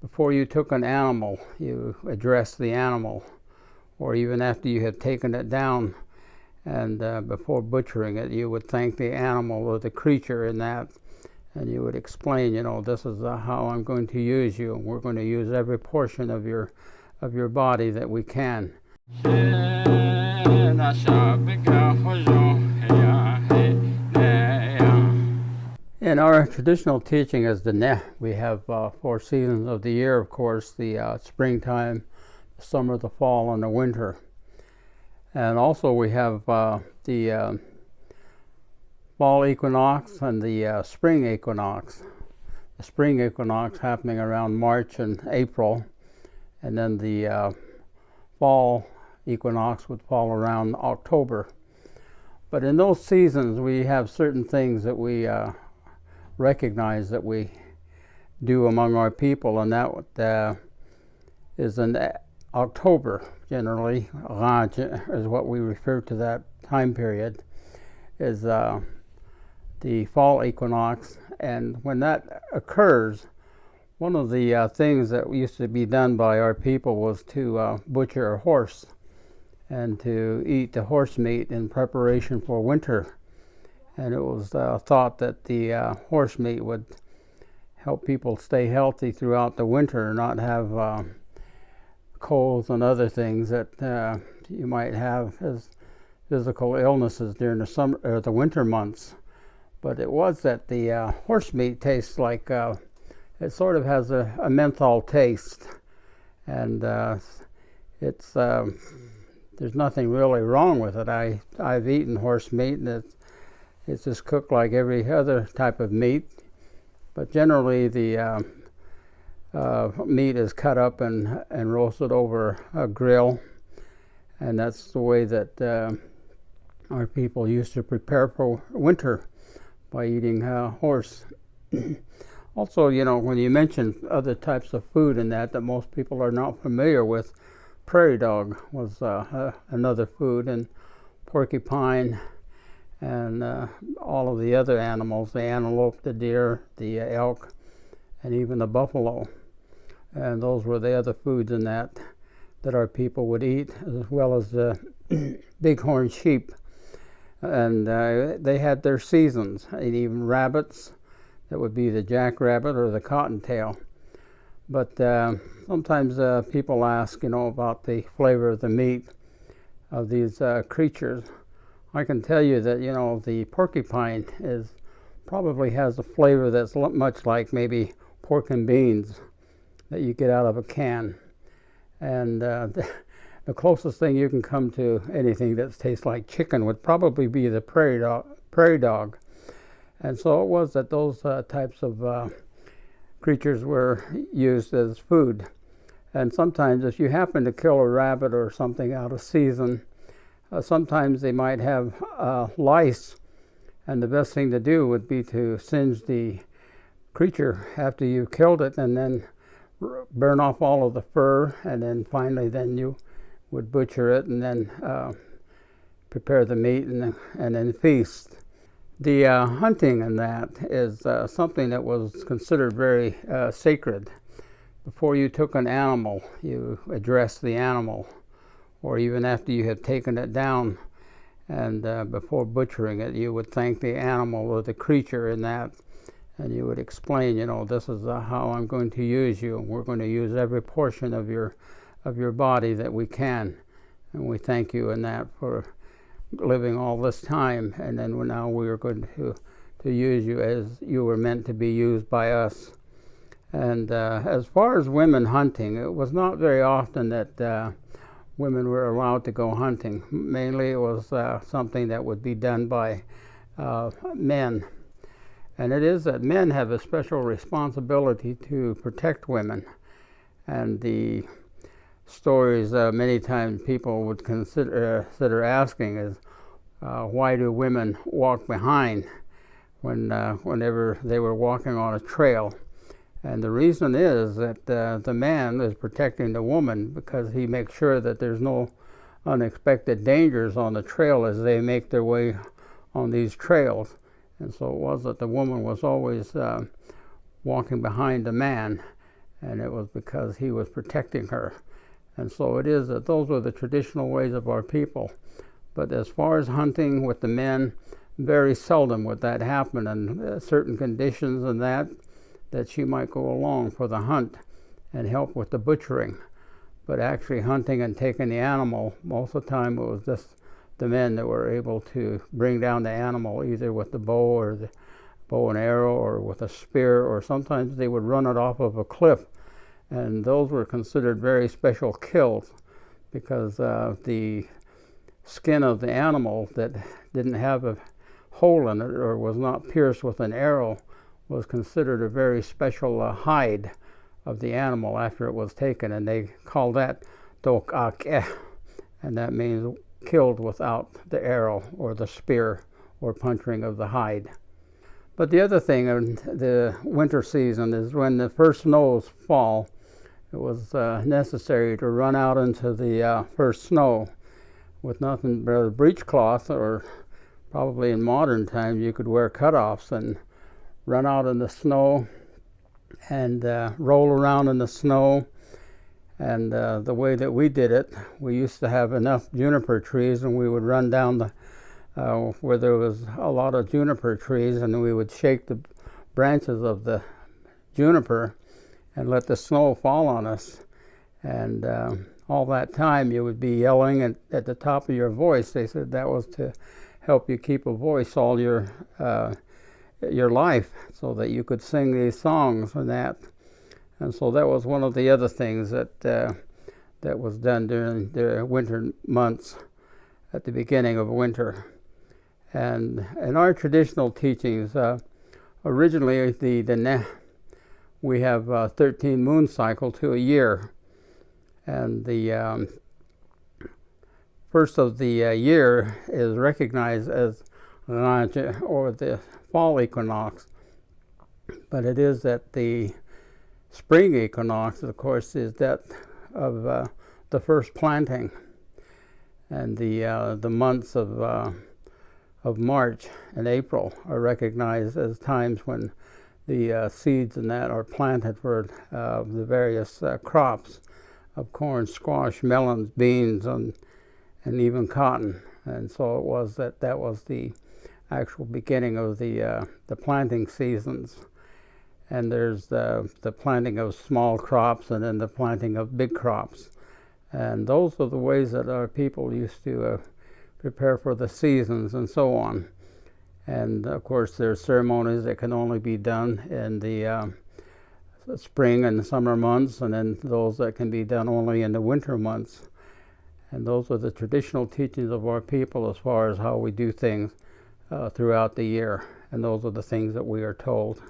Before you took an animal, you addressed the animal, or even after you had taken it down, and before butchering it, you would thank the animal or the creature in that, and you would explain, this is how I'm going to use you. We're going to use every portion of your body that we can. In our traditional teaching as the Ne, we have 4 seasons of the year, of course, the springtime, the summer, the fall, and the winter. And also we have the fall equinox and the spring equinox. The spring equinox happening around March and April, and then the fall equinox would fall around October. But in those seasons we have certain things that we recognize that we do among our people, and that is in October, generally. Raj is what we refer to that time period, is the fall equinox. And when that occurs, one of the things that used to be done by our people was to butcher a horse and to eat the horse meat in preparation for winter. And it was thought that the horse meat would help people stay healthy throughout the winter and not have colds and other things that you might have as physical illnesses during the summer or the winter months. But it was that the horse meat tastes like it sort of has a menthol taste, and it's there's nothing really wrong with it. I've eaten horse meat, and it's just cooked like every other type of meat, but generally the meat is cut up and roasted over a grill, and that's the way that our people used to prepare for winter, by eating horse. Also, when you mention other types of food in that most people are not familiar with, prairie dog was another food, and porcupine, and all of the other animals, the antelope, the deer, the elk, and even the buffalo. And those were the other foods in that our people would eat, as well as the bighorn sheep. And they had their seasons, and even rabbits, that would be the jackrabbit or the cottontail. But sometimes people ask, about the flavor of the meat of these creatures. I can tell you that, the porcupine probably has a flavor that's much like maybe pork and beans that you get out of a can. And the closest thing you can come to anything that tastes like chicken would probably be the prairie dog. And so it was that those types of creatures were used as food. And sometimes if you happen to kill a rabbit or something out of season, sometimes they might have lice, and the best thing to do would be to singe the creature after you killed it, and then burn off all of the fur, and then finally you would butcher it, and then prepare the meat, and then feast. The hunting in that is something that was considered very sacred. Before you took an animal, you addressed the animal, or even after you had taken it down, and before butchering it, you would thank the animal or the creature in that, and you would explain, this is how I'm going to use you. We're going to use every portion of your body that we can, and we thank you in that for living all this time, and then now we are going to use you as you were meant to be used by us. And as far as women hunting, it was not very often that women were allowed to go hunting. Mainly it was something that would be done by men. And it is that men have a special responsibility to protect women. And the stories many times people would consider asking is, why do women walk behind whenever they were walking on a trail? And the reason is that the man is protecting the woman, because he makes sure that there's no unexpected dangers on the trail as they make their way on these trails. And so it was that the woman was always walking behind the man, and it was because he was protecting her. And so it is that those were the traditional ways of our people. But as far as hunting with the men, very seldom would that happen, and certain conditions and that she might go along for the hunt and help with the butchering. But actually hunting and taking the animal, most of the time it was just the men that were able to bring down the animal, either with the bow or the bow and arrow or with a spear, or sometimes they would run it off of a cliff. And those were considered very special kills, because the skin of the animal that didn't have a hole in it or was not pierced with an arrow was considered a very special hide of the animal after it was taken, and they called that dokake, and that means killed without the arrow or the spear or puncturing of the hide. But the other thing in the winter season is when the first snows fall, it was necessary to run out into the first snow with nothing but a breechcloth, or probably in modern times you could wear cutoffs and run out in the snow and roll around in the snow. And the way that we did it, we used to have enough juniper trees, and we would run down the where there was a lot of juniper trees, and we would shake the branches of the juniper and let the snow fall on us. And all that time you would be yelling at the top of your voice. They said that was to help you keep a voice all your life, so that you could sing these songs and that. And so that was one of the other things that was done during the winter months, at the beginning of winter. And in our traditional teachings, originally we have 13 moon cycle to a year, and the first of the year is recognized as or the fall equinox, but it is that the spring equinox, of course, is that of the first planting, and the months of March and April are recognized as times when the seeds and that are planted for the various crops of corn, squash, melons, beans, and even cotton. And so it was that was the actual beginning of the planting seasons. And there's the planting of small crops, and then the planting of big crops. And those are the ways that our people used to prepare for the seasons and so on. And of course there's ceremonies that can only be done in the spring and summer months, and then those that can be done only in the winter months. And those are the traditional teachings of our people as far as how we do things throughout the year. And those are the things that we are told.